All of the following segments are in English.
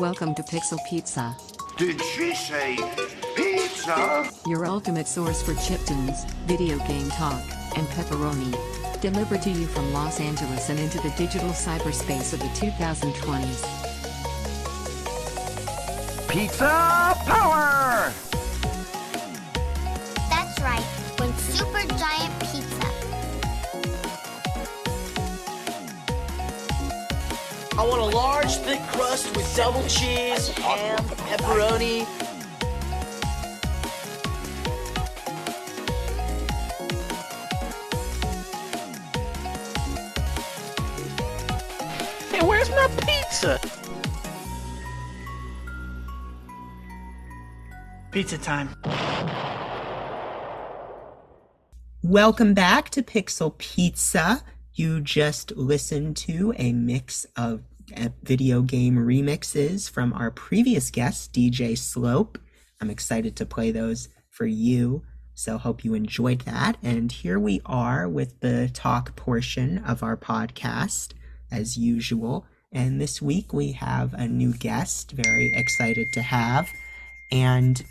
Welcome to Pixel Pizza, Did she say pizza? your ultimate source for chiptunes, video game talk, and pepperoni. Delivered to you from Los Angeles and into the digital cyberspace of the 2020s. Pizza power! That's right, one super giant pizza. I want a large, thick crust with double cheese, ham, pepperoni. Hey, where's my pizza? Pizza time. Welcome back to Pixel Pizza. You just listened to a mix of video game remixes from our previous guest, DJ Slope. I'm excited to play those for you, so hope you enjoyed that. And here we are with the talk portion of our podcast, as usual. And this week we have a new guest, very excited to have. And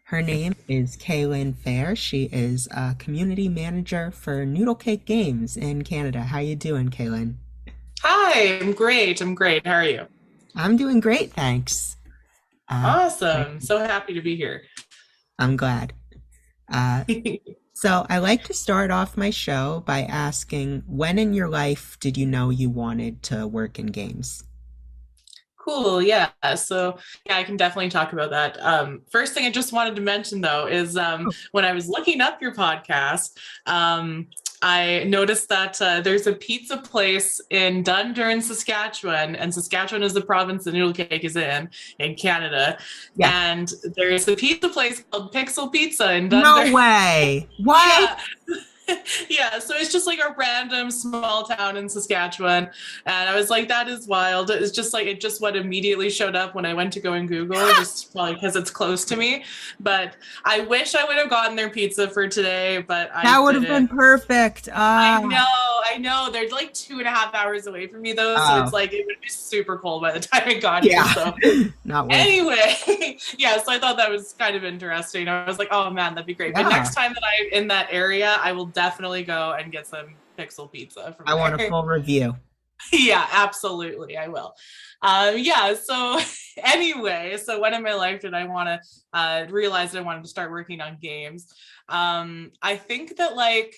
her name is Kay-Lynne Fehr. She is a community manager for Noodlecake Games in Canada. How you doing, Kay-Lynne? Hi, I'm great. How are you? I'm doing great, thanks. Awesome. So happy to be here. I'm glad. So I like to start off my show by asking, when in your life did you know you wanted to work in games? Cool. Yeah. So I can definitely talk about that. First thing I just wanted to mention though is when I was looking up your podcast, I noticed that there's a pizza place in Dundurn, Saskatchewan, and Saskatchewan is the province that Noodlecake is in Canada. Yeah. And there's a pizza place called Pixel Pizza in Dundurn. No way! What? Yeah. Yeah, so it's just like a random small town in Saskatchewan, and I was like, that is wild. It's just like what immediately showed up when I went to go and Google, just probably because it's close to me. But I wish I would have gotten their pizza for today, but that would have been perfect. I know. They're like 2.5 hours away from me though, so it's like it would be super cold by the time I got here. So not anyway, yeah. So I thought that was kind of interesting. I was like, oh man, that'd be great. Yeah. But next time that I'm in that area, I will definitely go and get some Pixel Pizza from there. Want a full review. Yeah, absolutely. I will. So anyway, so when in my life did I want to realize that I wanted to start working on games? I think that like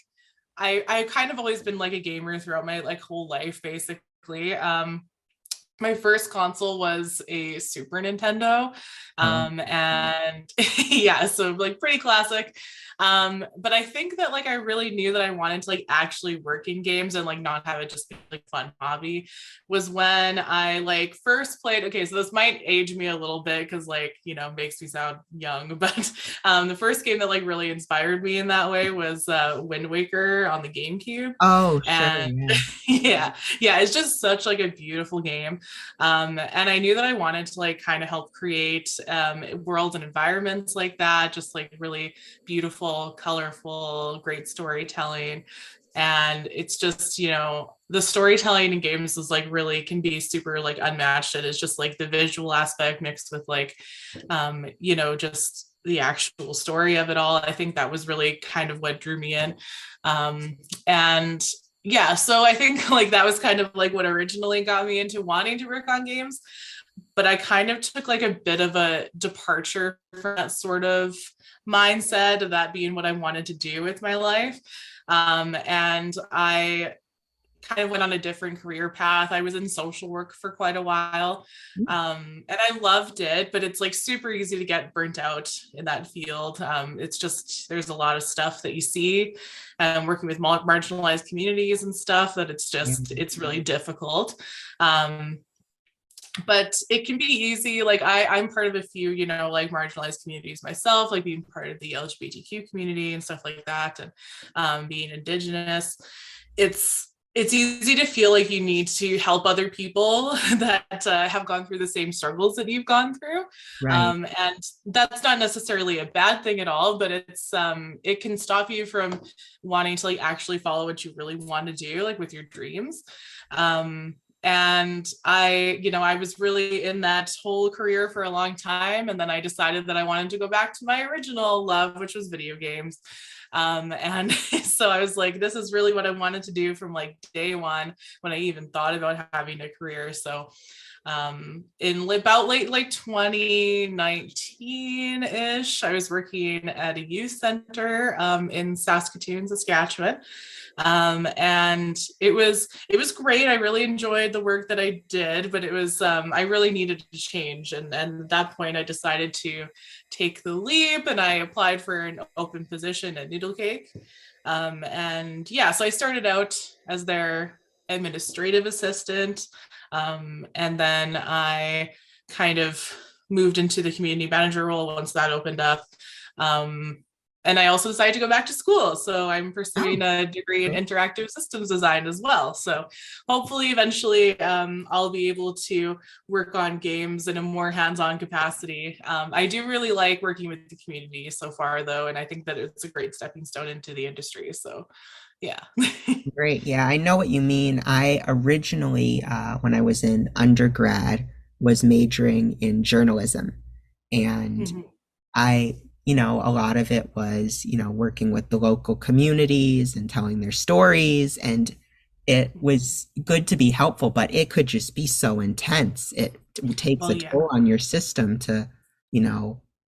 I kind of always been like a gamer throughout my like whole life, basically. My first console was a Super Nintendo. And yeah, so like pretty classic. But I think that like I really knew that I wanted to like actually work in games and like not have it just be like fun hobby was when I like first played. Okay, so this might age me a little bit because like, you know, makes me sound young, but the first game that like really inspired me in that way was Wind Waker on the GameCube. Oh, sure. And yeah, it's just such like a beautiful game. And I knew that I wanted to like kind of help create worlds and environments like that, just like really beautiful, colorful, great storytelling. And it's just, you know, the storytelling in games is like really can be super like unmatched. It is just like the visual aspect mixed with like, you know, just the actual story of it all. I think that was really kind of what drew me in. And yeah, so I think like that was kind of like what originally got me into wanting to work on games. But I kind of took like a bit of a departure from that sort of mindset of that being what I wanted to do with my life. And I kind of went on a different career path. I was in social work for quite a while. And I loved it, but it's like super easy to get burnt out in that field. It's just, there's a lot of stuff that you see working with marginalized communities and stuff that it's just, it's really difficult. But it can be easy. Like I'm part of a few, you know, like marginalized communities myself, like being part of the LGBTQ community and stuff like that. And being Indigenous, it's easy to feel like you need to help other people that have gone through the same struggles that you've gone through. Right. And that's not necessarily a bad thing at all, but it's it can stop you from wanting to like actually follow what you really want to do, like with your dreams. And I was really in that whole career for a long time. And then I decided that I wanted to go back to my original love, which was video games. And so I was like, this is really what I wanted to do from like day one when I even thought about having a career. So in about late like 2019-ish, I was working at a youth center in Saskatoon, Saskatchewan. And it was great. I really enjoyed the work that I did, but it was I really needed to change. And at that point I decided to take the leap, and I applied for an open position at Noodlecake. And yeah, so I started out as their administrative assistant. And then I kind of moved into the community manager role once that opened up. And I also decided to go back to school. So I'm pursuing a degree in interactive systems design as well. So hopefully eventually I'll be able to work on games in a more hands-on capacity. I do really like working with the community so far though. And I think that it's a great stepping stone into the industry. So yeah. Great. Yeah, I know what you mean. I originally, when I was in undergrad, was majoring in journalism. And a lot of it was, working with the local communities and telling their stories. And it was good to be helpful, but it could just be so intense. It takes a toll on your system to,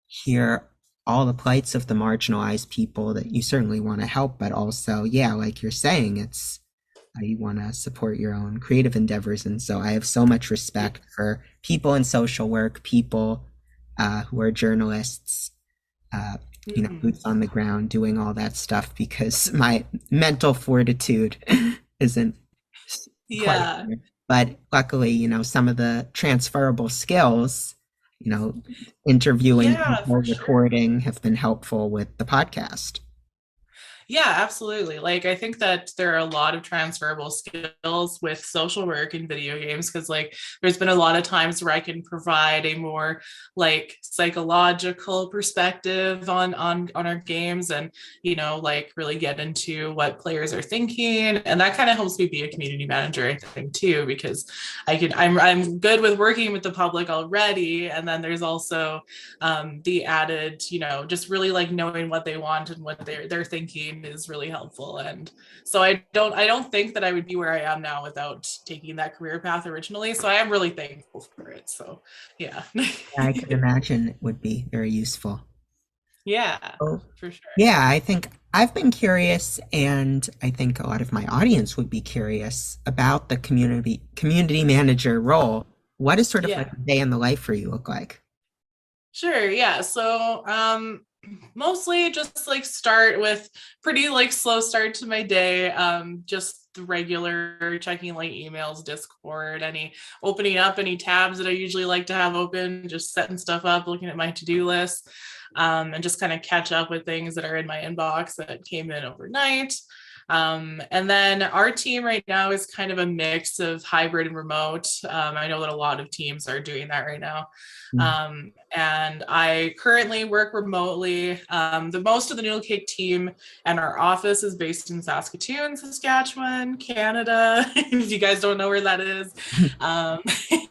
hear all the plights of the marginalized people that you certainly want to help, but also, like you're saying, it's you want to support your own creative endeavors. And so I have so much respect for people in social work, people who are journalists, boots on the ground doing all that stuff, because my mental fortitude isn't quite there. But luckily, some of the transferable skills, interviewing, recording have been helpful with the podcast. Yeah, absolutely. Like, I think that there are a lot of transferable skills with social work and video games, because like there's been a lot of times where I can provide a more like psychological perspective on our games, and like really get into what players are thinking, and that kind of helps me be a community manager, I think, too, because I'm good with working with the public already, and then there's also the added just really like knowing what they want and what they're thinking is really helpful. And so I don't think that I would be where I am now without taking that career path originally, so I am really thankful for it. So yeah. I can imagine it would be very useful. Yeah, for sure. Yeah, I think I've been curious, and I think a lot of my audience would be curious about the community manager role. What is sort of like a day in the life for you look like? Sure, yeah. So mostly just like start with pretty like slow start to my day, just the regular checking like emails, Discord, opening up any tabs that I usually like to have open, just setting stuff up, looking at my to-do list, and just kind of catch up with things that are in my inbox that came in overnight. And then our team right now is kind of a mix of hybrid and remote. I know that a lot of teams are doing that right now. And I currently work remotely. The most of the Noodlecake team and our office is based in Saskatoon, Saskatchewan, Canada. If you guys don't know where that is,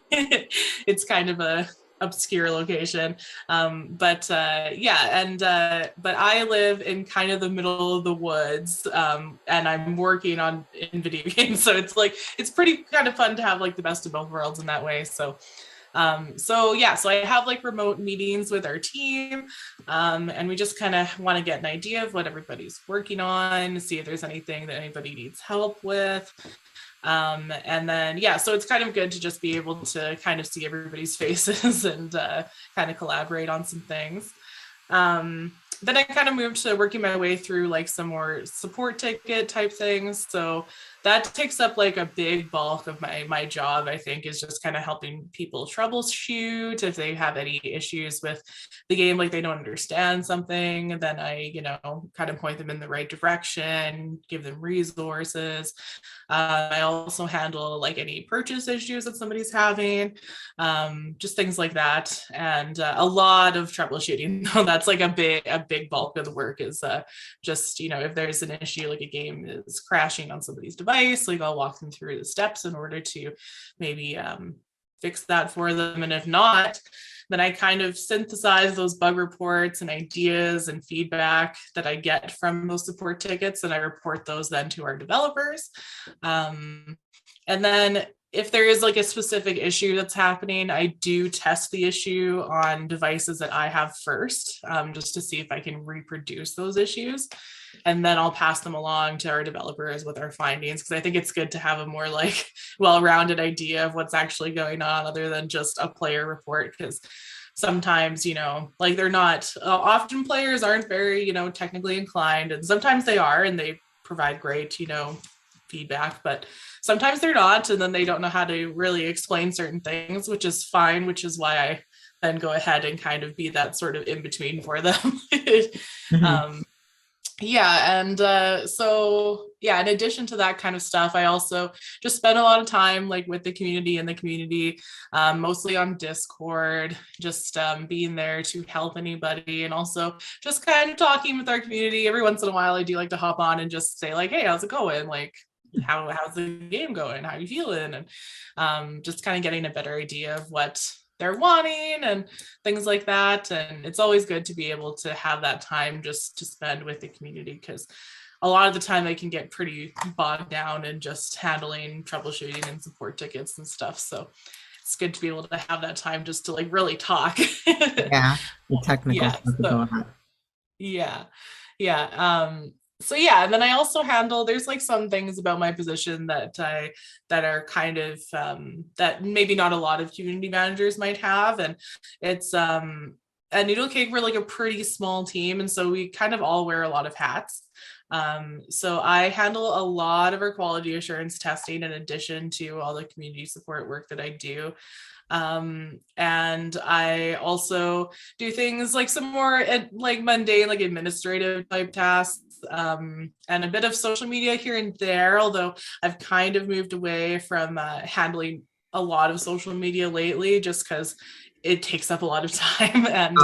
it's kind of a obscure location, but I live in kind of the middle of the woods, and I'm working in video games, so it's pretty kind of fun to have like the best of both worlds in that way. So I have like remote meetings with our team, and we just kind of want to get an idea of what everybody's working on, see if there's anything that anybody needs help with. And then, so it's kind of good to just be able to kind of see everybody's faces and kind of collaborate on some things. Then I kind of moved to working my way through like some more support ticket type things. So that takes up like a big bulk of my job, I think, is just kind of helping people troubleshoot if they have any issues with the game, like they don't understand something. Then I, kind of point them in the right direction, give them resources. I also handle like any purchase issues that somebody's having, just things like that. And a lot of troubleshooting. That's like a big bulk of the work is just, if there's an issue, like a game is crashing on somebody's device, advice. Like I'll walk them through the steps in order to maybe fix that for them. And if not, then I kind of synthesize those bug reports and ideas and feedback that I get from those support tickets, and I report those then to our developers. And then if there is like a specific issue that's happening, I do test the issue on devices that I have first, just to see if I can reproduce those issues. And then I'll pass them along to our developers with our findings, because I think it's good to have a more like well-rounded idea of what's actually going on other than just a player report. Because sometimes, like they're not, often players aren't very, technically inclined, and sometimes they are and they provide great, feedback, but sometimes they're not, and then they don't know how to really explain certain things, which is fine, which is why I then go ahead and kind of be that sort of in between for them. Mm-hmm. So in addition to that kind of stuff, I also just spend a lot of time like with the community and the community, mostly on Discord, just being there to help anybody, and also just kind of talking with our community. Every once in a while I do like to hop on and just say like, hey, how's it going? Like, how's the game going? How are you feeling? And just kind of getting a better idea of what they're wanting and things like that. And it's always good to be able to have that time just to spend with the community, because a lot of the time they can get pretty bogged down in just handling troubleshooting and support tickets and stuff. So it's good to be able to have that time just to like really talk. Yeah, the technical stuff going on. And then I also handle, there's like some things about my position that are kind of that maybe not a lot of community managers might have. And it's at Noodlecake, we're like a pretty small team, and so we kind of all wear a lot of hats. So I handle a lot of our quality assurance testing in addition to all the community support work that I do. And I also do things like some more like mundane, like administrative type tasks, and a bit of social media here and there, although I've kind of moved away from handling a lot of social media lately, just because it takes up a lot of time. And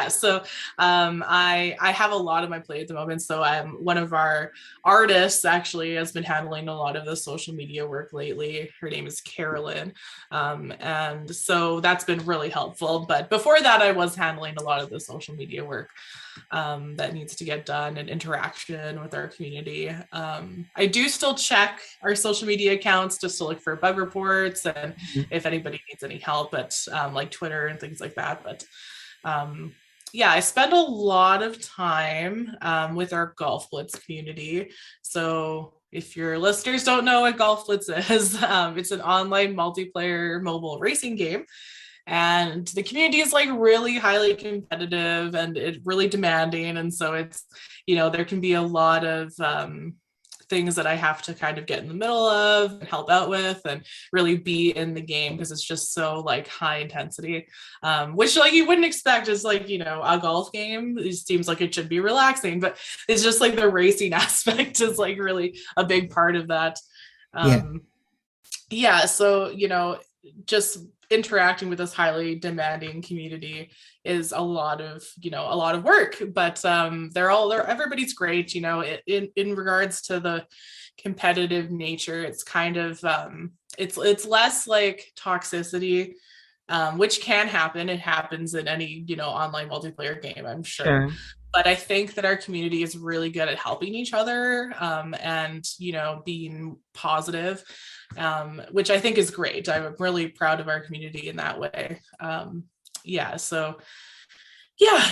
so I have a lot on my plate at the moment. So one of our artists actually has been handling a lot of the social media work lately. Her name is Kay-Lynne, and so that's been really helpful. But before that, I was handling a lot of the social media work that needs to get done, and interaction with our community. I do still check our social media accounts just to look for bug reports and if anybody needs any help, but like Twitter and things like that. But I spend a lot of time with our Golf Blitz community. So if your listeners don't know what Golf Blitz is, it's an online multiplayer mobile racing game. And the community is like really highly competitive and it's really demanding. And so it's, there can be a lot of things that I have to kind of get in the middle of and help out with and really be in the game, because it's just so like high intensity, which like you wouldn't expect is like, a golf game. It seems like it should be relaxing, but it's just like the racing aspect is like really a big part of that. So, just interacting with this highly demanding community is a lot of work, but everybody's great. In regards to the competitive nature, it's kind of it's less like toxicity, which can happen. It happens in any online multiplayer game, I'm sure. But I think that our community is really good at helping each other, and being positive, which I think is great. I'm really proud of our community in that way.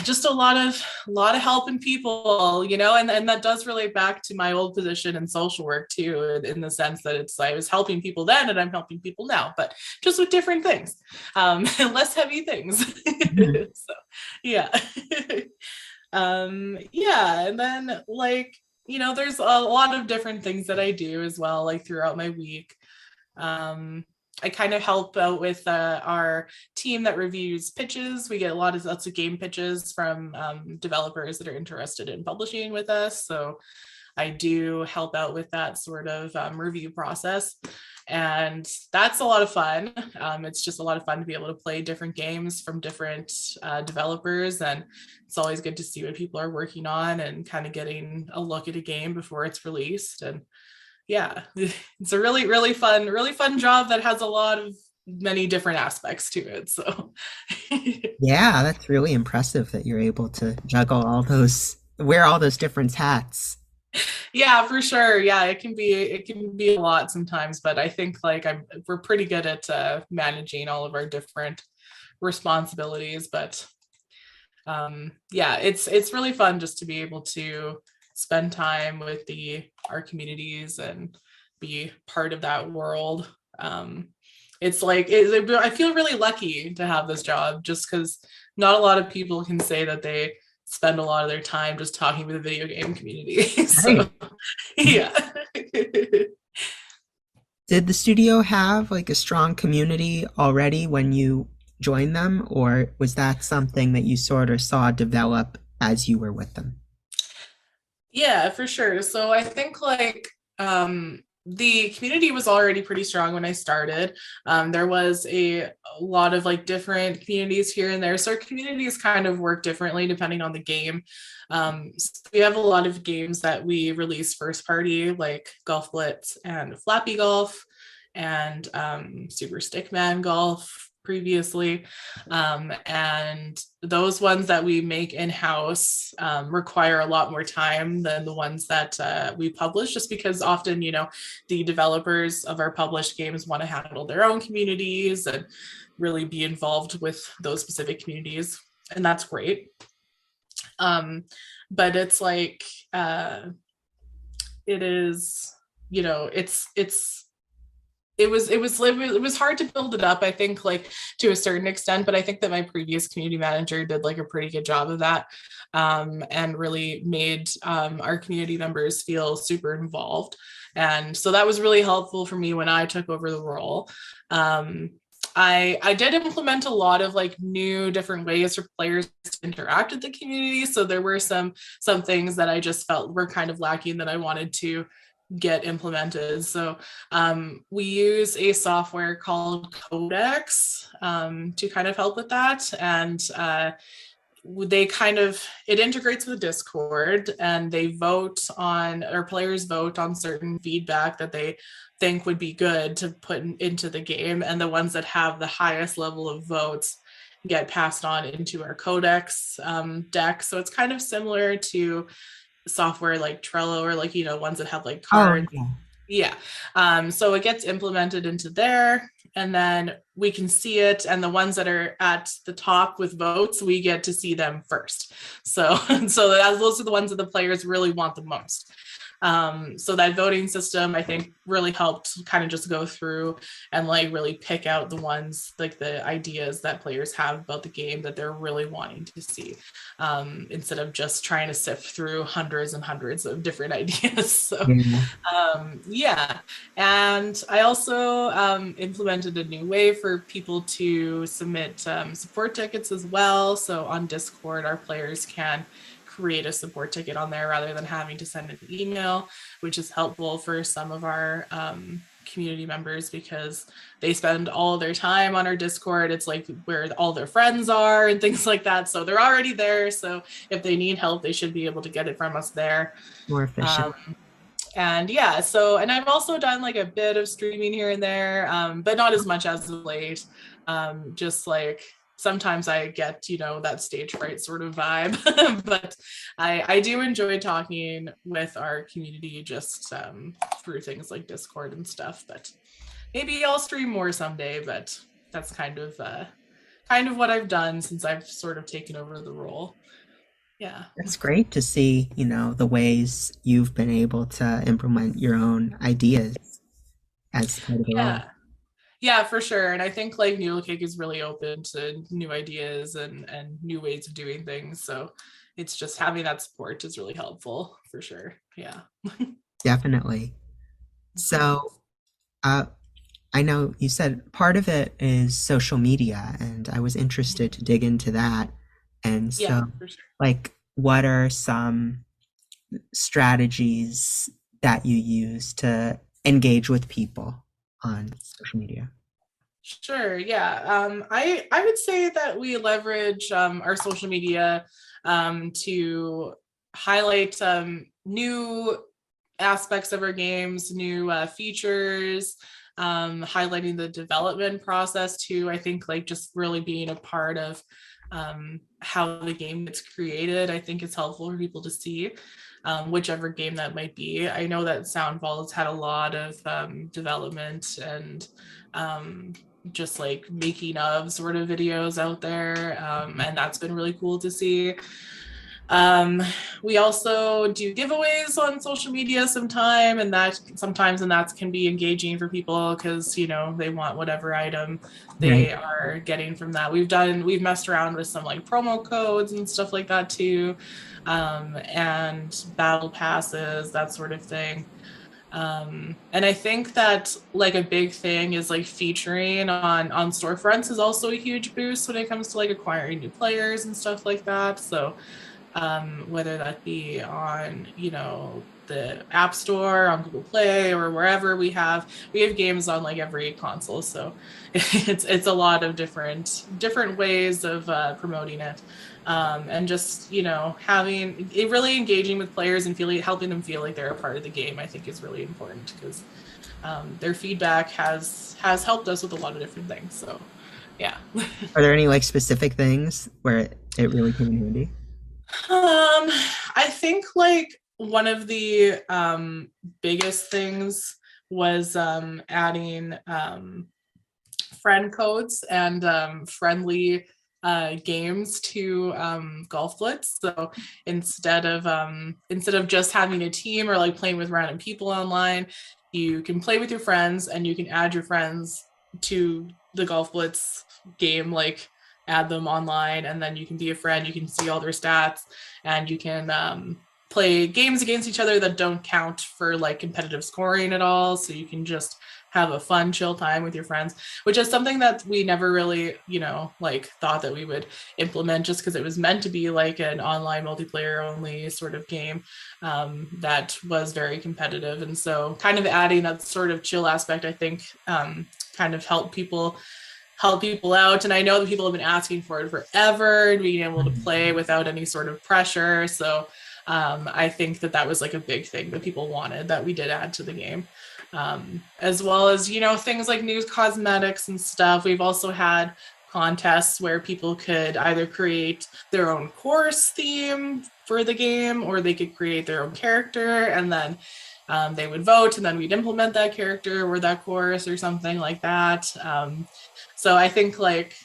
Just a lot of helping people, and that does relate back to my old position in social work too, in the sense that I was helping people then and I'm helping people now, but just with different things, less heavy things. And then like, there's a lot of different things that I do as well, like throughout my week. I kind of help out with our team that reviews pitches. We get lots of game pitches from developers that are interested in publishing with us. So I do help out with that sort of review process. And that's a lot of fun. It's just a lot of fun to be able to play different games from different developers. And it's always good to see what people are working on and kind of getting a look at a game before it's released. And yeah, it's a really fun job that has a lot of many different aspects to it. So Yeah, that's really impressive that you're able to juggle wear all those different hats. yeah, for sure. Yeah, it can be a lot sometimes, but I think like we're pretty good at managing all of our different responsibilities. But yeah, it's really fun just to be able to spend time with our communities and be part of that world. It's like I feel really lucky to have this job, just because not a lot of people can say that they spend a lot of their time just talking with the video game community. So Right. yeah. Did the studio have like a strong community already when you joined them, or was that something that you sort of saw develop as you were with them? Yeah, for sure. So I think like the community was already pretty strong when I started. There was a lot of like different communities here and there. So our communities kind of work differently depending on the game. So we have a lot of games that we release first party, like Golf Blitz and Flappy Golf and Super Stickman Golf previously. And those ones that we make in-house require a lot more time than the ones that we publish, just because often, the developers of our published games want to handle their own communities and really be involved with those specific communities. And that's great. But it's like, it is, it was hard to build it up, I think, like to a certain extent, but I think that my previous community manager did like a pretty good job of that, and really made our community members feel super involved. And so that was really helpful for me when I took over the role. I did implement a lot of like new different ways for players to interact with the community. So there were some things that I just felt were kind of lacking that I wanted to get implemented. So we use a software called Codex to kind of help with that. And it integrates with Discord, and players vote on certain feedback that they think would be good to put into the game. And the ones that have the highest level of votes get passed on into our Codex deck. So it's kind of similar to software like Trello, or like ones that have like cards. Yeah. So it gets implemented into there, and then we can see it, and the ones that are at the top with votes, we get to see them first. So those are the ones that the players really want the most. So that voting system, I think, really helped kind of just go through and like really pick out the ones, like the ideas that players have about the game that they're really wanting to see, instead of just trying to sift through hundreds and hundreds of different ideas. So yeah. And I also implemented a new way for people to submit support tickets as well. So on Discord, our players can create a support ticket on there rather than having to send an email, which is helpful for some of our community members, because they spend all of their time on our Discord. It's like where all their friends are and things like that. So they're already there. So if they need help, they should be able to get it from us there. More efficient. And yeah, and I've also done like a bit of streaming here and there, but not as much as of late. Just like sometimes I get, that stage fright sort of vibe, but I do enjoy talking with our community just through things like Discord and stuff. But maybe I'll stream more someday, but that's kind of what I've done since I've sort of taken over the role. Yeah. It's great to see, the ways you've been able to implement your own ideas as part of the role. Yeah, for sure. And I think like Noodlecake is really open to new ideas and new ways of doing things. So it's just having that support is really helpful for sure. Yeah. Definitely. So I know you said part of it is social media, and I was interested to dig into that. And so, yeah, for sure. like, what are some strategies that you use to engage with people on social media? Sure. Yeah. I would say that we leverage our social media to highlight new aspects of our games, new features, highlighting the development process too. I think like just really being a part of how the game gets created, I think it's helpful for people to see whichever game that might be. I know that Soundfall has had a lot of development and just like making of sort of videos out there, and that's been really cool to see. We also do giveaways on social media sometimes, and that can be engaging for people because they want whatever item they are getting from that. We've messed around with some like promo codes and stuff like that too, and battle passes, that sort of thing. And I think that like a big thing is like featuring on storefronts is also a huge boost when it comes to like acquiring new players and stuff like that. So whether that be on the App Store, on Google Play, or wherever, we have games on like every console, so it's a lot of different ways of promoting it, and just having it really engaging with players and helping them feel like they're a part of the game, I think is really important because their feedback has helped us with a lot of different things. So yeah. Are there any like specific things where it really came in handy? I think like one of the biggest things was adding friend codes and friendly games to Golf Blitz. So instead of just having a team or like playing with random people online, you can play with your friends and you can add your friends to the Golf Blitz game, like add them online, and then you can be a friend, you can see all their stats, and you can play games against each other that don't count for like competitive scoring at all. So you can just have a fun, chill time with your friends, which is something that we never really, like thought that we would implement, just because it was meant to be like an online multiplayer only sort of game that was very competitive. And so kind of adding that sort of chill aspect, I think kind of help people out. And I know that people have been asking for it forever, and being able to play without any sort of pressure. So I think that was like a big thing that people wanted, that we did add to the game. As well as, things like new cosmetics and stuff. We've also had contests where people could either create their own course theme for the game, or they could create their own character, and then they would vote, and then we'd implement that character or that course or something like that. So I think like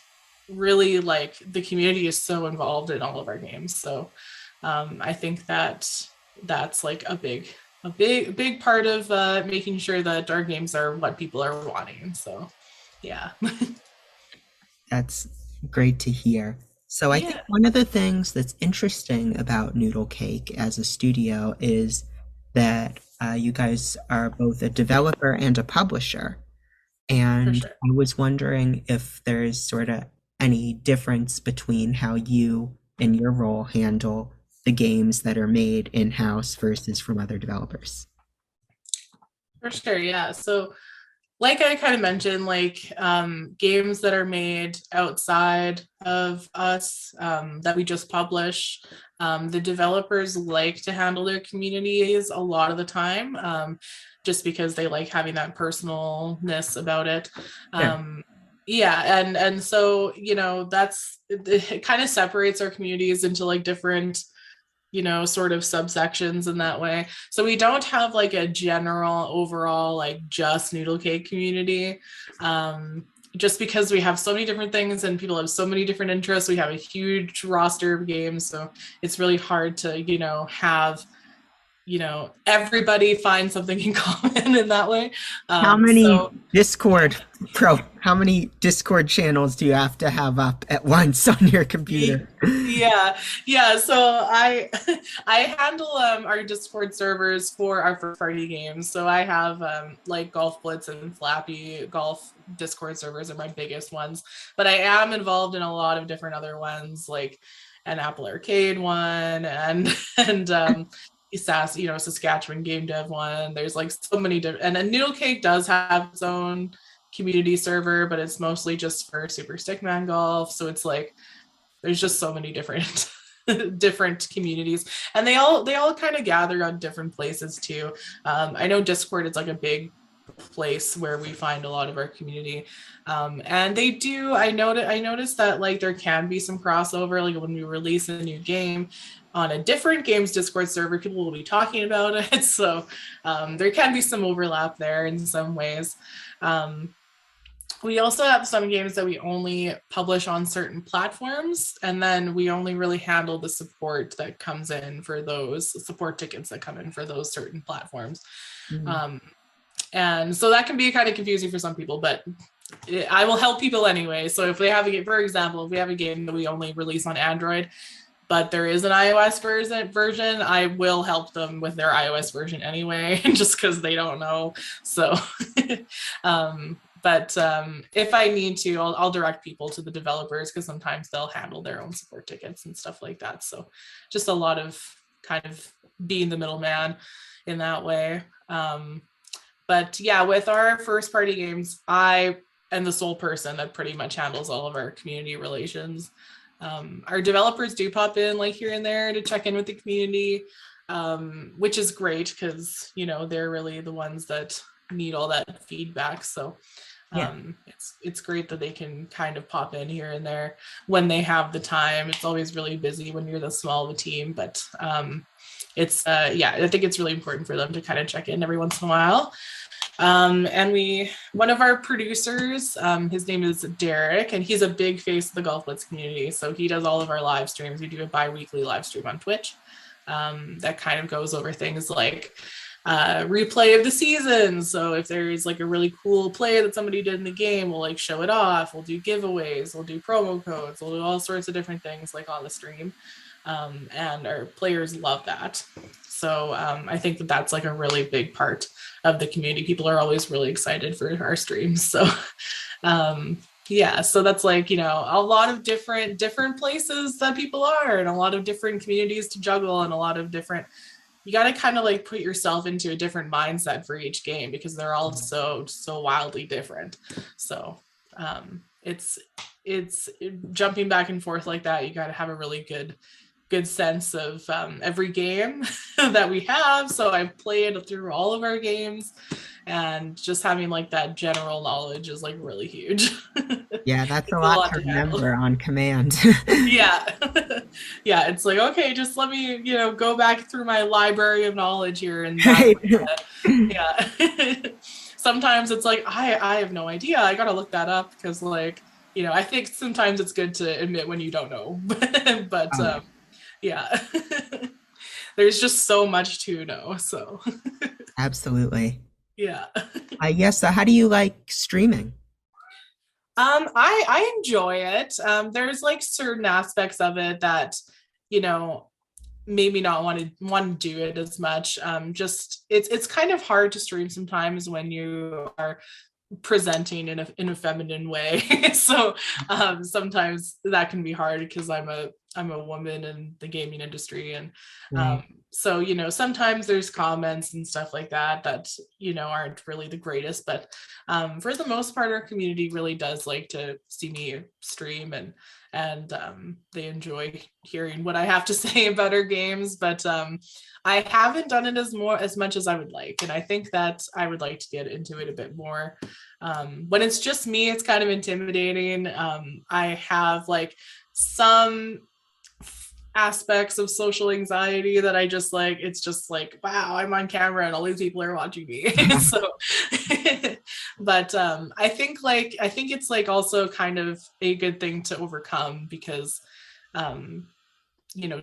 really like the community is so involved in all of our games. So I think that's like a big part of making sure that our games are what people are wanting. So yeah. That's great to hear. So I think one of the things that's interesting about Noodlecake as a studio is that you guys are both a developer and a publisher. And sure. I was wondering if there's sort of any difference between how you and your role handle the games that are made in-house versus from other developers. For sure, yeah. So like I kind of mentioned, like games that are made outside of us that we just publish, the developers like to handle their communities a lot of the time, just because they like having that personalness about it. And so it kind of separates our communities into like different sort of subsections in that way. So we don't have like a general overall like just Noodlecake community, just because we have so many different things and people have so many different interests. We have a huge roster of games, so it's really hard to have everybody find something in common in that way. How many how many Discord channels do you have to have up at once on your computer? Yeah. So I handle our Discord servers for our first party games. So I have like Golf Blitz and Flappy Golf Discord servers are my biggest ones, but I am involved in a lot of different other ones, like an Apple Arcade one and Saskatchewan Game Dev one. There's like so many different, and then Noodlecake does have its own community server, but it's mostly just for Super Stickman Golf. So it's like there's just so many different different communities, and they all kind of gather on different places too. I know Discord is like a big place where we find a lot of our community, and they do. I noticed that like there can be some crossover, like when we release a new game on a different games Discord server, people will be talking about it. So there can be some overlap there in some ways. We also have some games that we only publish on certain platforms, and then we only really handle the support that comes in for those support tickets that come in for those certain platforms. And so that can be kind of confusing for some people, but I will help people anyway. So if they have a game, for example, if we have a game that we only release on Android, but there is an iOS version, I will help them with their iOS version anyway, just because they don't know. So, but if I need to, I'll direct people to the developers, because sometimes they'll handle their own support tickets and stuff like that. So just a lot of kind of being the middleman in that way. But yeah, with our first party games, I am the sole person that pretty much handles all of our community relations. Our developers do pop in like here and there to check in with the community, which is great because, they're really the ones that need all that feedback. So it's great that they can kind of pop in here and there when they have the time. It's always really busy when you're this small of a team, but I think it's really important for them to kind of check in every once in a while. And one of our producers, his name is Derek, and he's a big face of the Golf Blitz community. So he does all of our live streams. We do a bi-weekly live stream on Twitch that kind of goes over things like replay of the season. So if there's like a really cool play that somebody did in the game, we'll like show it off. We'll do giveaways. We'll do promo codes. We'll do all sorts of different things like on the stream. And our players love that. So I think that that's like a really big part of the community. People are always really excited for our streams. So so that's like, a lot of different places that people are, and a lot of different communities to juggle, and a lot of different, you got to kind of like put yourself into a different mindset for each game, because they're all so wildly different. So it's jumping back and forth like that. You got to have a really good sense of every game that we have. So I've played through all of our games, and just having like that general knowledge is like really huge. Yeah, that's a lot to remember on command. Yeah. Yeah, it's like, okay, just let me, go back through my library of knowledge here. And yeah. Sometimes it's like, I have no idea. I got to look that up, because like, I think sometimes it's good to admit when you don't know. But yeah, there's just so much to know. So absolutely. Yeah. Yes. So how do you like streaming? I enjoy it. There's like certain aspects of it that, maybe not want to do it as much. Just it's kind of hard to stream sometimes when you are presenting in a feminine way. So sometimes that can be hard, because I'm a woman in the gaming industry, and so sometimes there's comments and stuff like that aren't really the greatest, but for the most part our community really does like to see me stream, and they enjoy hearing what I have to say about our games. But I haven't done it as much as I would like, and I think that I would like to get into it a bit more. When it's just me, it's kind of intimidating. I have like some aspects of social anxiety that I just like, it's just like, wow, I'm on camera and all these people are watching me. So but I think it's like also kind of a good thing to overcome, because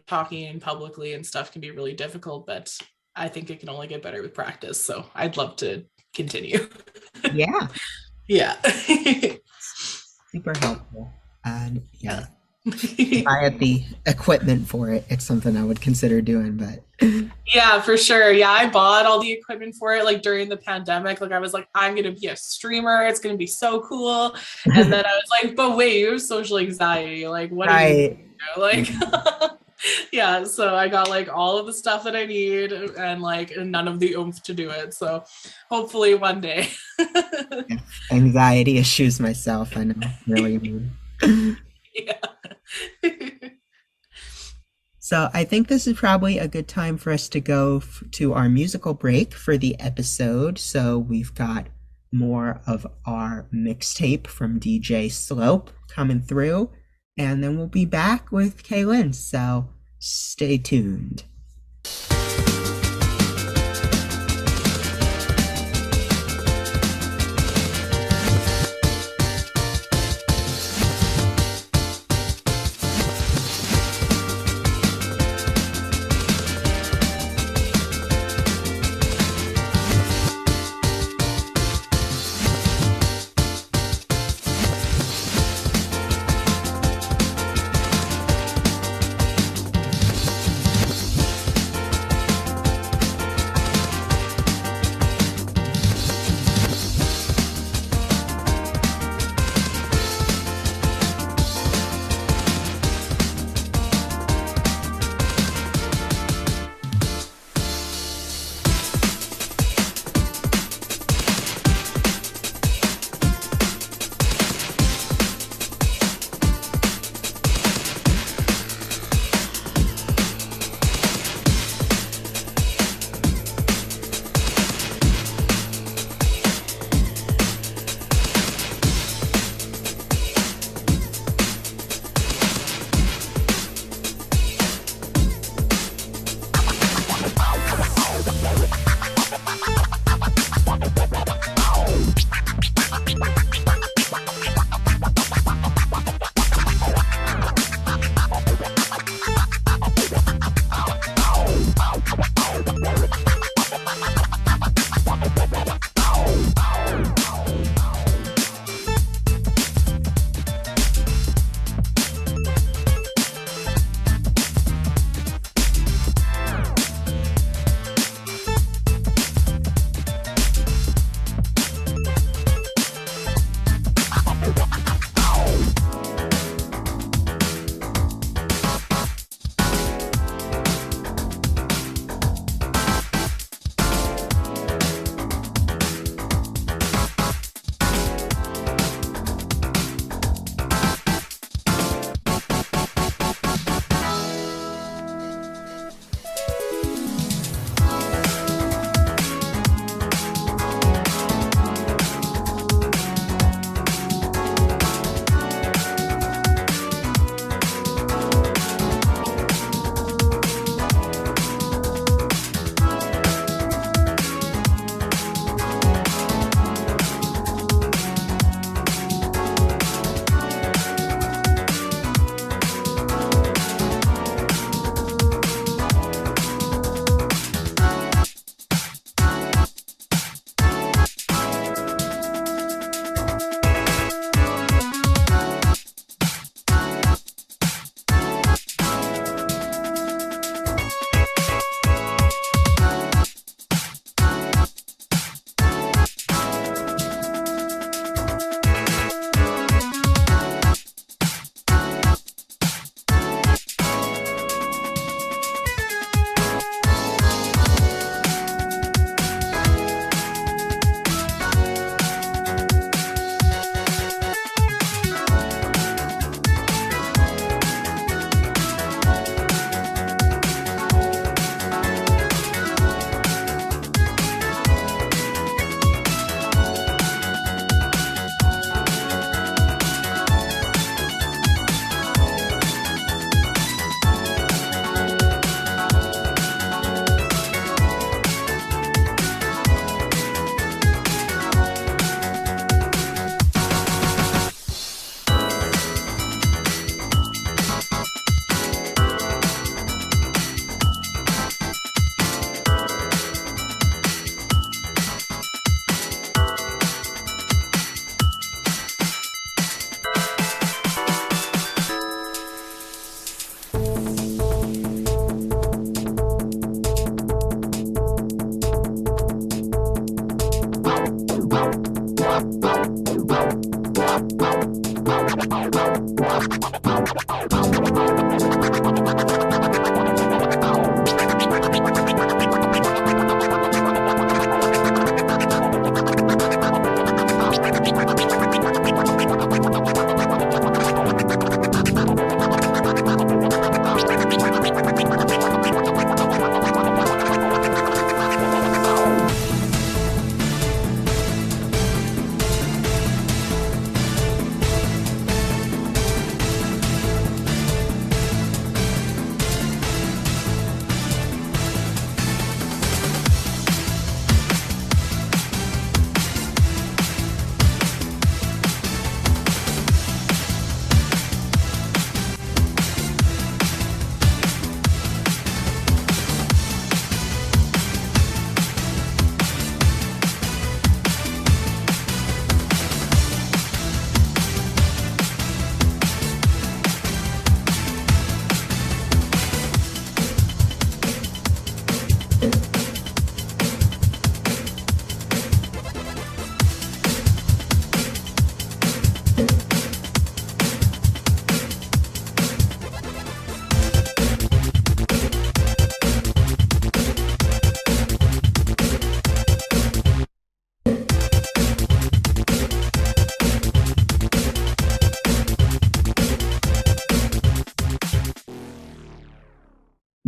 talking publicly and stuff can be really difficult, but I think it can only get better with practice. So I'd love to continue. Yeah. Super helpful. And yeah. If I had the equipment for it, it's something I would consider doing. But yeah, for sure. Yeah, I bought all the equipment for it like during the pandemic. Like I was like, I'm gonna be a streamer, it's gonna be so cool. And then I was like, but wait, you have social anxiety, like what are you doing? Like Yeah, so I got like all of the stuff that I need and like none of the oomph to do it. So hopefully one day. Yeah. Anxiety issues myself. I know. Really. Yeah. So I think this is probably a good time for us to go to our musical break for the episode. So we've got more of our mixtape from DJ Slope coming through, and then we'll be back with Kay-Lynne. So stay tuned.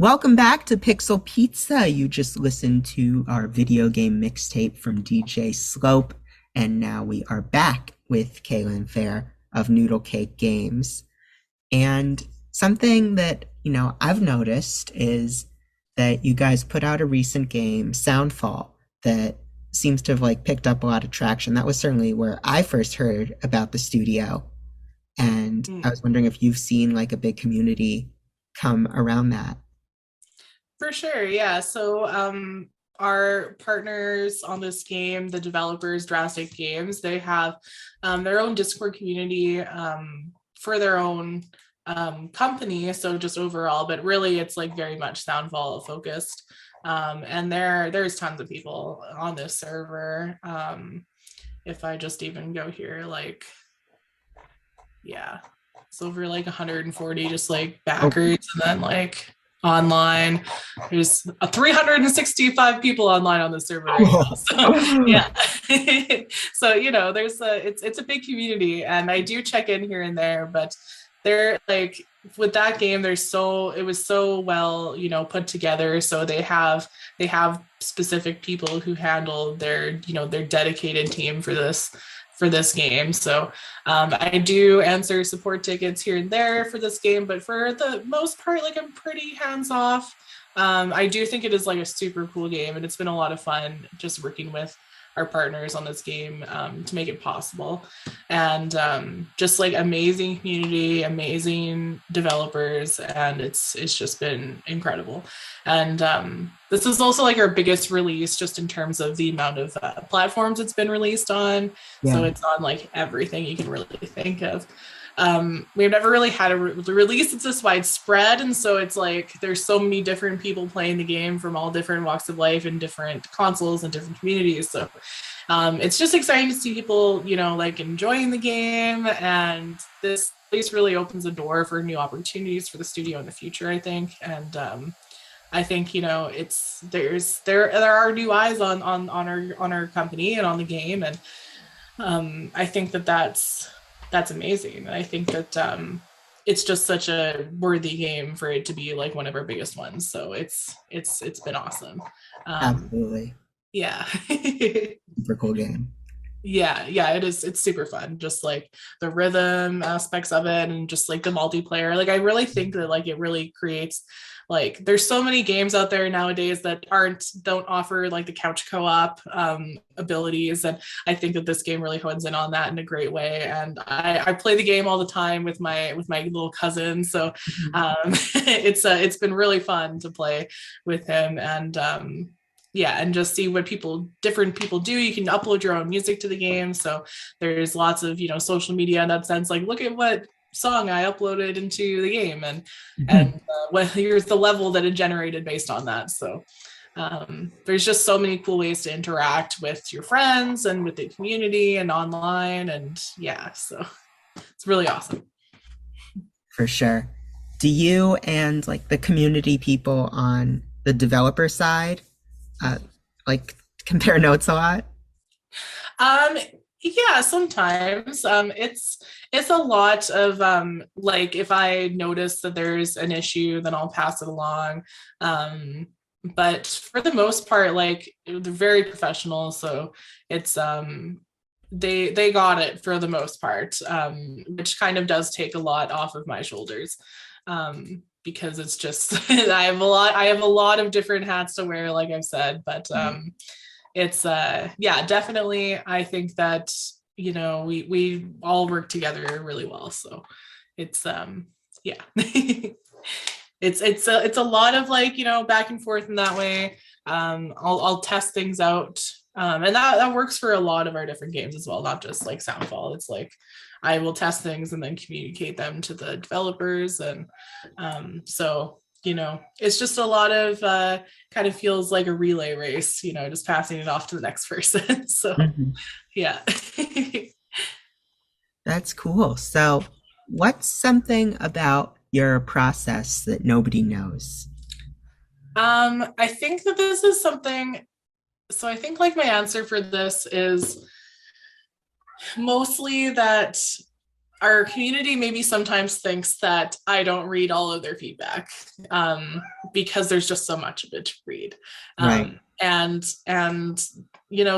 Welcome back to Pixel Pizza. You just listened to our video game mixtape from DJ Slope, and now we are back with Kay-Lynne Fehr of Noodlecake Games. And something that, I've noticed is that you guys put out a recent game, Soundfall, that seems to have picked up a lot of traction. That was certainly where I first heard about the studio. And I was wondering if you've seen a big community come around that. For sure, yeah. So our partners on this game, the developers, Drastic Games, they have their own Discord community for their own company. So just overall, but really it's very much Soundfall focused. And there's tons of people on this server. If I just even go here, it's over 140 just backers, and then online there's 365 people online on the server right now. So yeah. So there's it's a big community, and I do check in here and there, but they're with that game, it was so well put together. So they have specific people who handle their their dedicated team for this game. So I do answer support tickets here and there for this game, but for the most part, I'm pretty hands off. I do think it is a super cool game, and it's been a lot of fun just working with our partners on this game to make it possible. And just amazing community, amazing developers, and it's just been incredible. And this is also our biggest release just in terms of the amount of platforms it's been released on. Yeah. So it's on everything you can really think of. We've never really had a release that's this widespread, and so it's there's so many different people playing the game from all different walks of life and different consoles and different communities. So it's just exciting to see people enjoying the game, and this place really opens the door for new opportunities for the studio in the future, I think. And I think there are new eyes on our company and on the game, and I think that's amazing. And I think that it's just such a worthy game for it to be one of our biggest ones. So it's been awesome. Absolutely. Yeah. Super cool game. Yeah, it is. It's super fun. Just the rhythm aspects of it, and just the multiplayer. I really think that it really creates there's so many games out there nowadays that don't offer the couch co-op abilities, and I think that this game really hones in on that in a great way. And I play the game all the time with my little cousin, so it's been really fun to play with him. And and just see what different people do. You can upload your own music to the game, so there's lots of social media in that sense. Look at what song I uploaded into the game, and here's the level that it generated based on that. So there's just so many cool ways to interact with your friends and with the community and online, and so it's really awesome. For sure. Do you and the community people on the developer side compare notes a lot? Yeah, sometimes. It's a lot of if I notice that there's an issue, then I'll pass it along. But for the most part, they're very professional, so it's they got it for the most part, which kind of does take a lot off of my shoulders. Because it's just I have a lot of different hats to wear, like I've said, but it's definitely, I think that we all work together really well. So it's it's a lot of back and forth in that way. I'll test things out, and that works for a lot of our different games as well, not just Soundfall. It's I will test things and then communicate them to the developers, and so it's just a lot of kind of feels like a relay race, just passing it off to the next person. So yeah. That's cool. So what's something about your process that nobody knows? I think that this is something, so I think my answer for this is mostly that our community maybe sometimes thinks that I don't read all of their feedback, because there's just so much of it to read. Right. And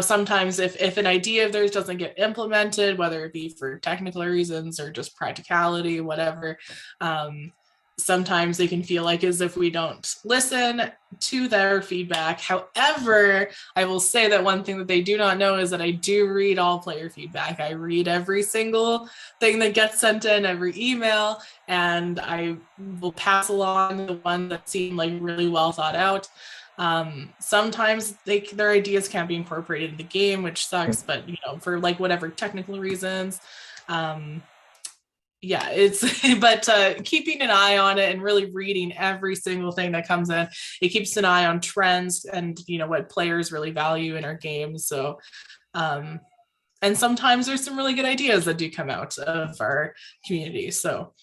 sometimes if an idea of theirs doesn't get implemented, whether it be for technical reasons or just practicality, whatever, sometimes they can feel like as if we don't listen to their feedback. However, I will say that one thing that they do not know is that I do read all player feedback. I read every single thing that gets sent in, every email, and I will pass along the one that seem like really well thought out. Sometimes their ideas can't be incorporated in the game, which sucks, but for like whatever technical reasons, but keeping an eye on it and really reading every single thing that comes in, it keeps an eye on trends and what players really value in our games. So and sometimes there's some really good ideas that do come out of our community. So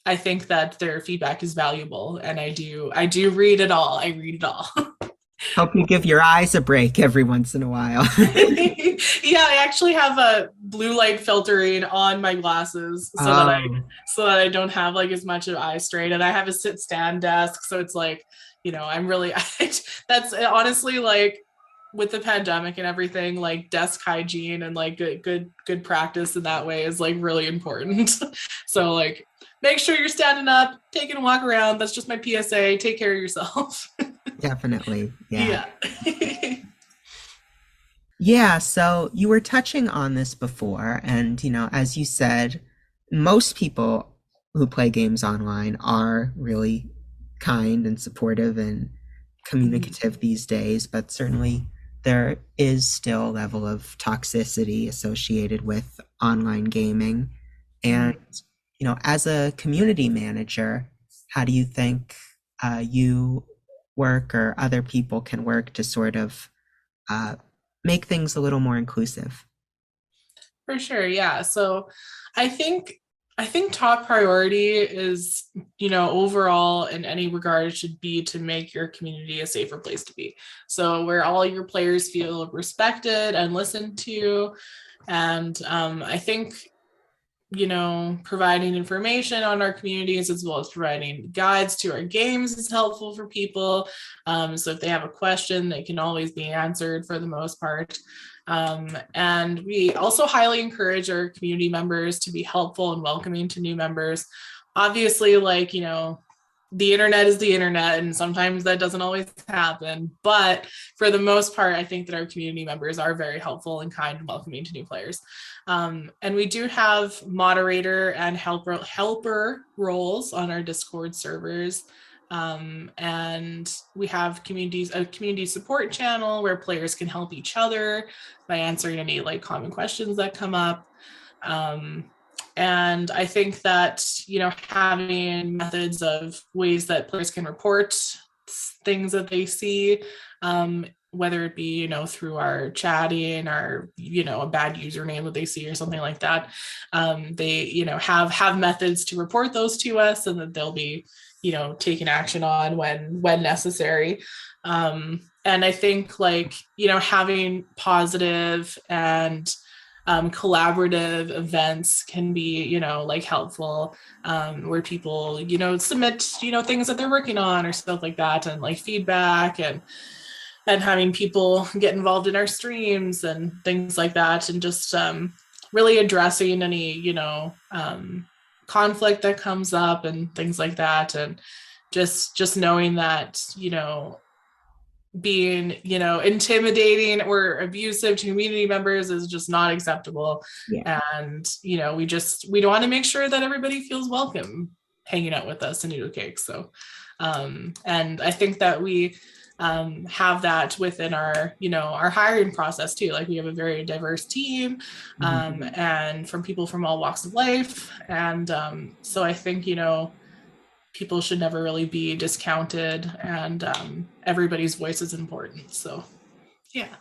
I think that their feedback is valuable, and I do read it all. I read it all. Help you give your eyes a break every once in a while. Yeah, I actually have a blue light filtering on my glasses so that I don't have like as much of eye strain, and I have a sit stand desk, so it's like I'm really that's honestly like with the pandemic and everything, like desk hygiene and like good practice in that way is like really important. So like make sure you're standing up, taking a walk around. That's just my PSA. Take care of yourself. Definitely. Yeah. Yeah. Yeah, so you were touching on this before, and as you said, most people who play games online are really kind and supportive and communicative these days, but certainly there is still a level of toxicity associated with online gaming. And as a community manager, how do you think you work or other people can work to sort of make things a little more inclusive? For sure, yeah. So I think top priority is, overall in any regard should be to make your community a safer place to be. So where all your players feel respected and listened to. And I think, providing information on our communities as well as providing guides to our games is helpful for people. So if they have a question, they can always be answered for the most part. And we also highly encourage our community members to be helpful and welcoming to new members. Obviously, like, the internet is the internet, and sometimes that doesn't always happen. But for the most part, I think that our community members are very helpful and kind and welcoming to new players. And we do have moderator and helper roles on our Discord servers. And we have a community support channel where players can help each other by answering any like common questions that come up. And I think that, having methods of ways that players can report things that they see, whether it be, through our chatting or, a bad username that they see or something like that, they, have methods to report those to us, and that they'll be, taken action on when necessary. And I think like, having positive and collaborative events can be, like helpful, where people, submit, things that they're working on or stuff like that, and like feedback and having people get involved in our streams and things like that, and just really addressing any, conflict that comes up and things like that, and just knowing that, being, intimidating or abusive to community members is just not acceptable. Yeah. And, we want to make sure that everybody feels welcome hanging out with us in Noodlecake. So, and I think that we have that within our, our hiring process too. Like we have a very diverse team, and from people from all walks of life. And so I think, people should never really be discounted, and everybody's voice is important. So, yeah.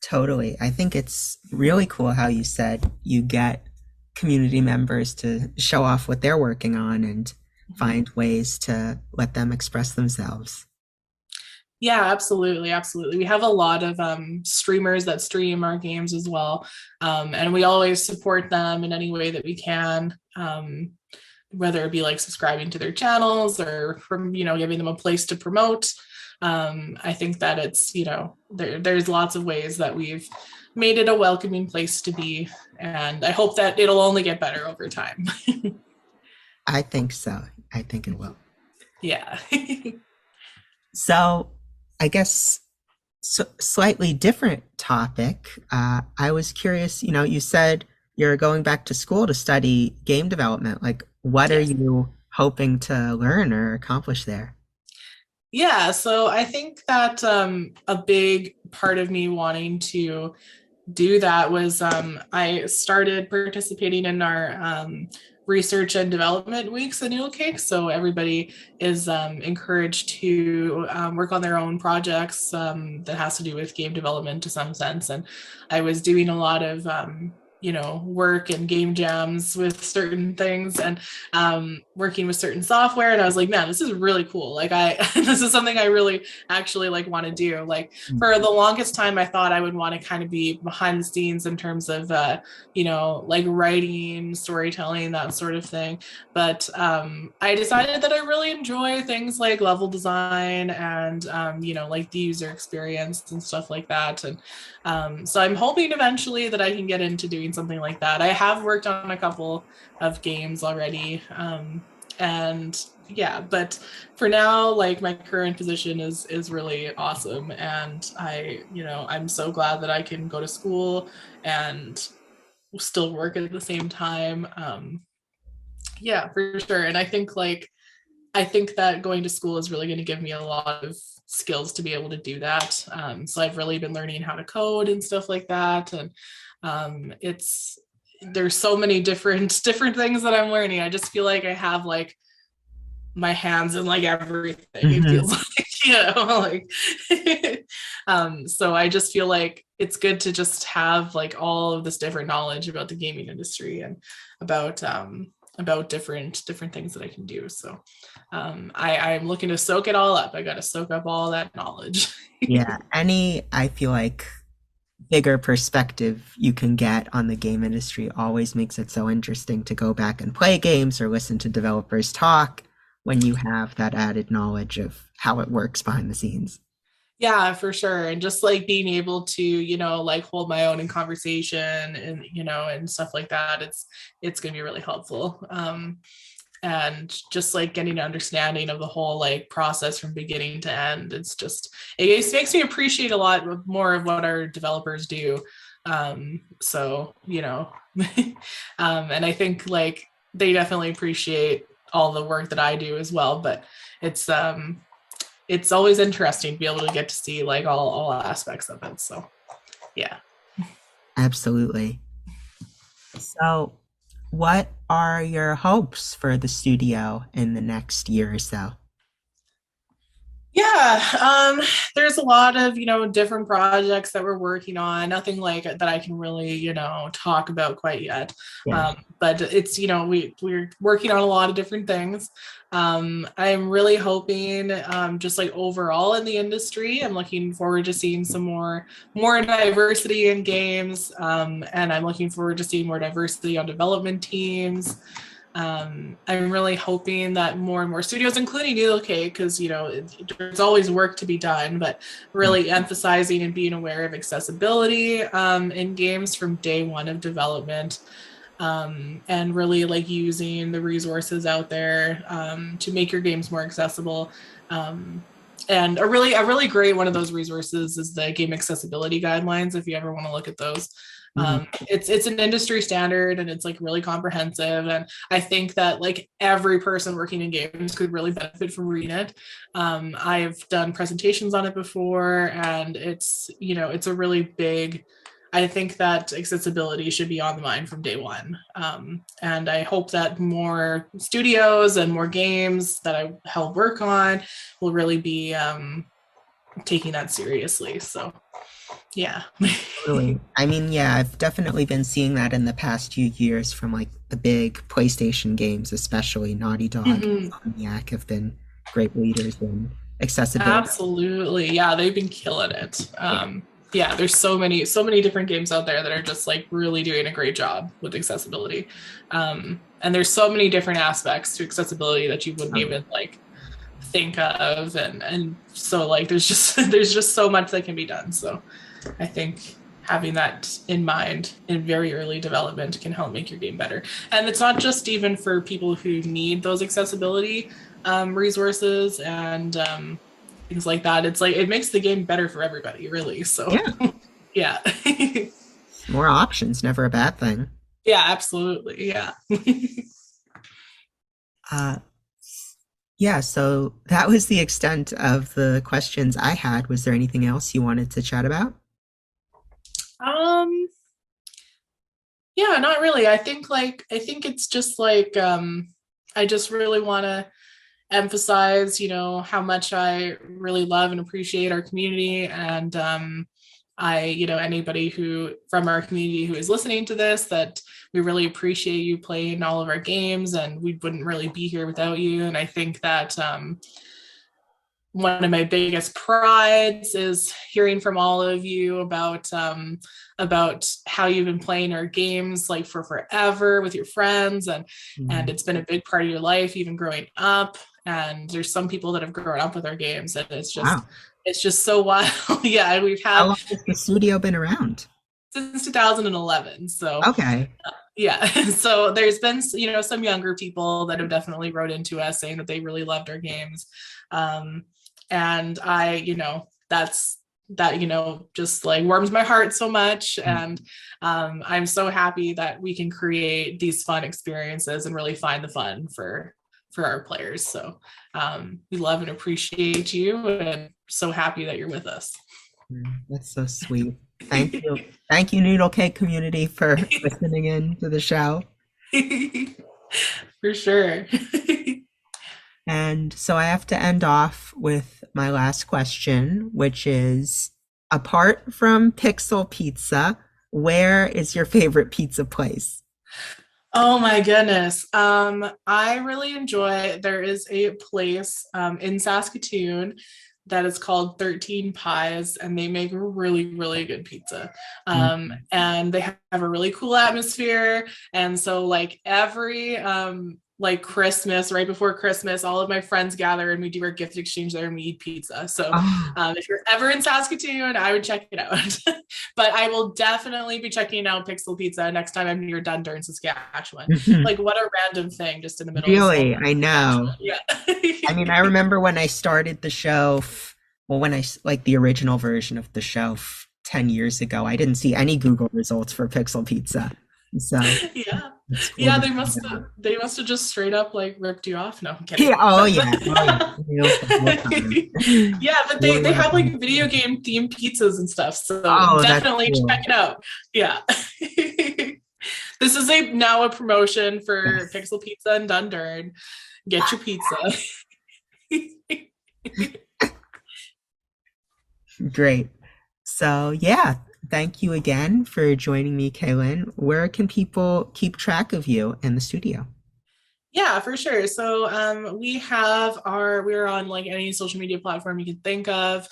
Totally. I think it's really cool how you said you get community members to show off what they're working on and find ways to let them express themselves. Yeah, absolutely, absolutely. We have a lot of streamers that stream our games as well, and we always support them in any way that we can, whether it be like subscribing to their channels or from giving them a place to promote. I think that it's there's lots of ways that we've made it a welcoming place to be, and I hope that it'll only get better over time. I think so. I think it will. Yeah. So, I guess slightly different topic. I was curious, you said you're going back to school to study game development. Like, what are you hoping to learn or accomplish there? Yeah, so I think that a big part of me wanting to do that was I started participating in our research and development weeks at Noodlecake. So everybody is encouraged to work on their own projects that has to do with game development to some sense. And I was doing a lot of work and game jams with certain things and working with certain software. And I was like, man, this is really cool. Like this is something I really actually like want to do. Like for the longest time, I thought I would want to kind of be behind the scenes in terms of, like writing, storytelling, that sort of thing. But I decided that I really enjoy things like level design and, like the user experience and stuff like that. And so I'm hoping eventually that I can get into doing something like that. I have worked on a couple of games already. And yeah, but for now, like my current position is really awesome. And I'm so glad that I can go to school and still work at the same time. Yeah, for sure. And I think that going to school is really going to give me a lot of skills to be able to do that. So I've really been learning how to code and stuff like that. And there's so many different things that I'm learning. I just feel like I have like my hands in like everything. It feels like, so I just feel like it's good to just have like all of this different knowledge about the gaming industry and about different things that I can do. So I'm looking to soak it all up. I got to soak up all that knowledge. Yeah, I feel like bigger perspective you can get on the game industry always makes it so interesting to go back and play games or listen to developers talk when you have that added knowledge of how it works behind the scenes. Yeah, for sure. And just like being able to, like hold my own in conversation and, and stuff like that, it's going to be really helpful. And just like getting an understanding of the whole like process from beginning to end. It makes me appreciate a lot more of what our developers do. So, and I think like they definitely appreciate all the work that I do as well, but it's always interesting to be able to get to see like all aspects of it. So yeah. Absolutely. So what are your hopes for the studio in the next year or so? Yeah, there's a lot of, different projects that we're working on. Nothing like that I can really, talk about quite yet. Yeah. But it's, we're working on a lot of different things. I'm really hoping, just like overall in the industry, I'm looking forward to seeing some more diversity in games. And I'm looking forward to seeing more diversity on development teams. I'm really hoping that more and more studios, including Noodlecake, because there's always work to be done, but really emphasizing and being aware of accessibility in games from day one of development, and really like using the resources out there to make your games more accessible. And a really great one of those resources is the game accessibility guidelines, if you ever want to look at those. It's an industry standard and it's like really comprehensive, and I think that like every person working in games could really benefit from reading it. I've done presentations on it before, and it's a really big, I think that accessibility should be on the mind from day one, and I hope that more studios and more games that I help work on will really be taking that seriously. So yeah. Really. I mean, yeah, I've definitely been seeing that in the past few years from like the big PlayStation games, especially Naughty Dog and Insomniac have been great leaders in accessibility. Absolutely. Yeah, they've been killing it. Yeah, there's so many different games out there that are just like really doing a great job with accessibility. And there's so many different aspects to accessibility that you wouldn't even like think of, and so like there's just so much that can be done. So I think having that in mind in very early development can help make your game better. And it's not just even for people who need those accessibility resources and things like that. It's like it makes the game better for everybody, really. So yeah. More options, never a bad thing. Yeah, absolutely. Yeah. Yeah, so that was the extent of the questions I had. Was there anything else you wanted to chat about? Yeah, not really. I think it's just like I just really want to emphasize, how much I really love and appreciate our community. And anybody who from our community who is listening to this, that we really appreciate you playing all of our games, and we wouldn't really be here without you. And I think that one of my biggest prides is hearing from all of you about how you've been playing our games like for forever with your friends, and it's been a big part of your life even growing up. And there's some people that have grown up with our games, and it's just so wild. Yeah, we've had. How long has the studio been around? Since 2011. So okay. Yeah. So there's been some younger people that have definitely wrote into us saying that they really loved our games. And I, that just like warms my heart so much. And I'm so happy that we can create these fun experiences and really find the fun for our players. So we love and appreciate you, and so happy that you're with us. That's so sweet. Thank you. Thank you, Noodlecake community, for listening in to the show. For sure. And so I have to end off with my last question, which is, apart from Pixel Pizza, where is your favorite pizza place? Oh my goodness. I really enjoy, there is a place in Saskatoon that is called 13 Pies, and they make really, really good pizza. And they have a really cool atmosphere. And so like every like Christmas, right before Christmas, all of my friends gather and we do our gift exchange there and we eat pizza. So if you're ever in Saskatoon, I would check it out. But I will definitely be checking out Pixel Pizza next time I'm near Dundurn, Saskatchewan. Like what a random thing just in the middle really? of I know. Yeah. I mean, I remember when I started the show, when I like the original version of the show 10 years ago, I didn't see any Google results for Pixel Pizza. So yeah. Cool. Yeah, they must have just straight up like ripped you off. No, I'm kidding. Yeah, oh yeah. Yeah, but they have like video game themed pizzas and stuff. So definitely check it out. Yeah. This is now a promotion for Pixel Pizza in Dundurn. Get your pizza. Great. So yeah, thank you again for joining me, Kay-Lynne. Where can people keep track of you in the studio? Yeah, for sure. So we're on like any social media platform you can think of.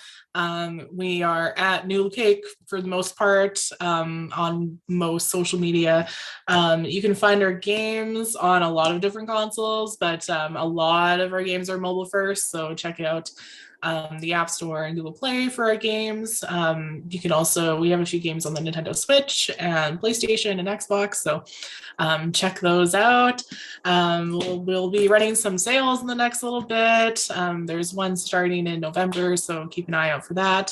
We are at Noodlecake for the most part on most social media. You can find our games on a lot of different consoles, but a lot of our games are mobile first. So check out the App Store and Google Play for our games. You can also, we have a few games on the Nintendo Switch and PlayStation and Xbox, so check those out. We'll be running some sales in the next little bit. There's one starting in November, so keep an eye out for that.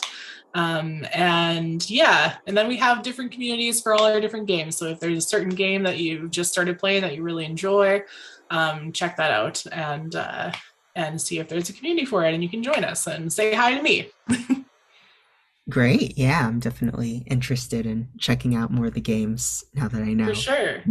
And then we have different communities for all our different games. So if there's a certain game that you just started playing that you really enjoy, check that out and see if there's a community for it, and you can join us and say hi to me. Great. Yeah, I'm definitely interested in checking out more of the games now that I know. For sure.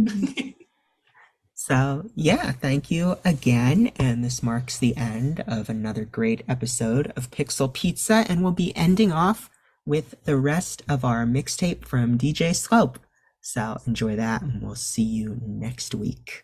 So yeah, thank you again. And this marks the end of another great episode of Pixel Pizza, and we'll be ending off with the rest of our mixtape from DJ Slope. So enjoy that, and we'll see you next week.